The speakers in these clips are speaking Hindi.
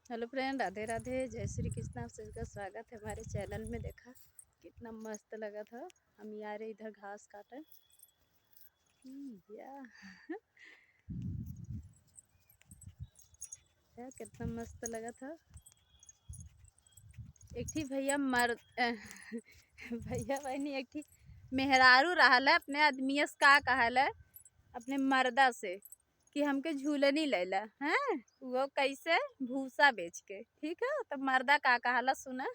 हेलो फ्रेंड, राधे राधे, जय श्री कृष्ण। आप सभी का स्वागत है हमारे चैनल में। देखा कितना मस्त लगा था। हम आ रहे इधर घास काटे। या या कितना मस्त लगा था। एक थी भैया भैया बहनी एक थी मेहरारू रहल है अपने आदमी से का कहल है अपने मर्दा से कि हमके झूलनी लैला है। वो कैसे भूसा बेच के। ठीक है, तो मर्दा का कहला सुना।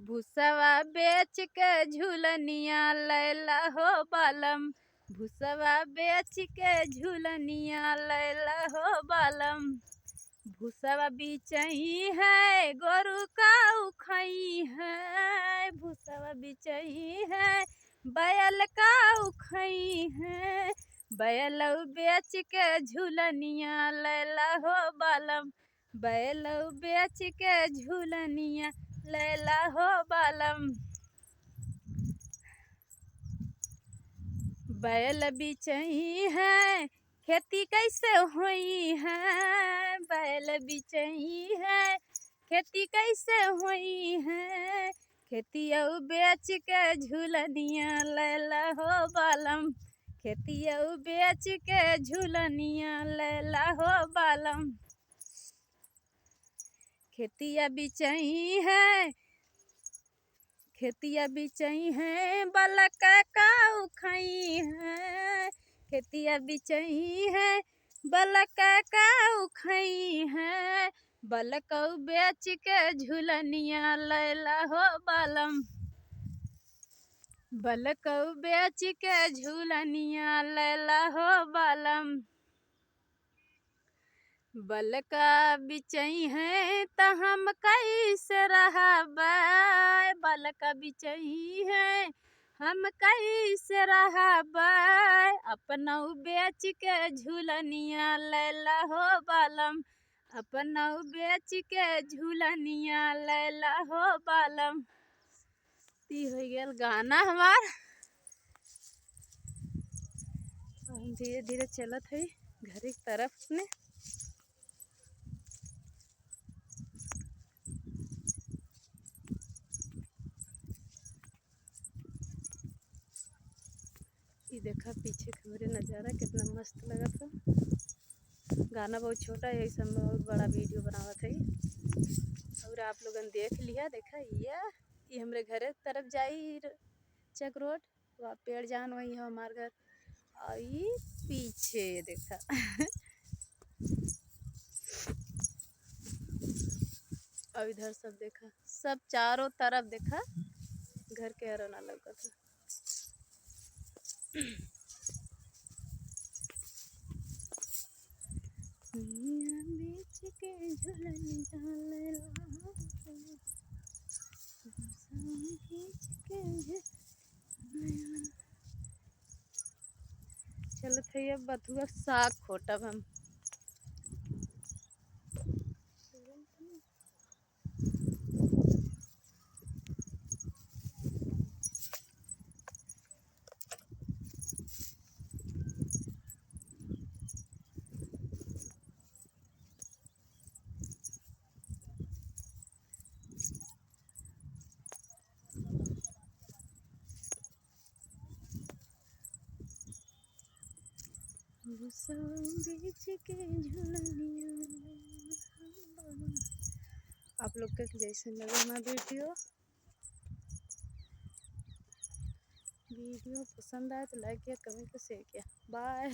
भूसवा बेच के झूलनिया लैला हो बालम। भूसवा बेच के झूलनिया लैला हो बालम। भूसवा बिचही है गोरु का उखई है। भूसवा बिचही है बैल का उखई है। बैल बेच के झूलनिया लैला हो बालम। बैल बेच के झूलनिया लैला हो बालम। बैल बिचही है खेती कैसे होई है। बैल बिचही है खेती कैसे होई है। खेती बेच के झूलनिया लैला हो बालम। खेती बेच के झूलनिया लैला हो बालम। खेतिया बिचही है खेतिया बिचही है बलक का उखई है। खेतिया बिचही है बलक का उखई है। बलक बेच के झूलनिया लैला हो बालम। बलक बेच के झूलनिया लैला हो बालम। बलका बिचई है त हम कैसे रहबै। बलका बिचई है हम कैसे रहबै। अपना बेच के झूलनिया लैला हो बालम। अपना बेच के झूलनिया लैला हो बालम। ती हो गेल गाना हमार। हम धीरे धीरे चलत है घर की तरफ में। ये देखा पीछे खबरे नज़ारा कितना मस्त लगा था। गाना बहुत छोटा है, ऐसा बहुत बड़ा वीडियो बनावा था। और आप लोगन देख लिया। देखा ये हमरे घरे तरफ जाई चक रोड। वहाँ पेड़ जान वही है हमार घर। और ये पीछे देखा और इधर सब देखा, सब चारों तरफ देखा घर के अरोना लगा था। बेच के झूलनिया लैला हो चलो थे अब बथुआ साग खोटब हम। बेच के झूलनिया। आप लोग के जैसे लगा हमारा वीडियो पसंद आए तो लाइक किया, कमेंट किया, शेयर किया। बाय।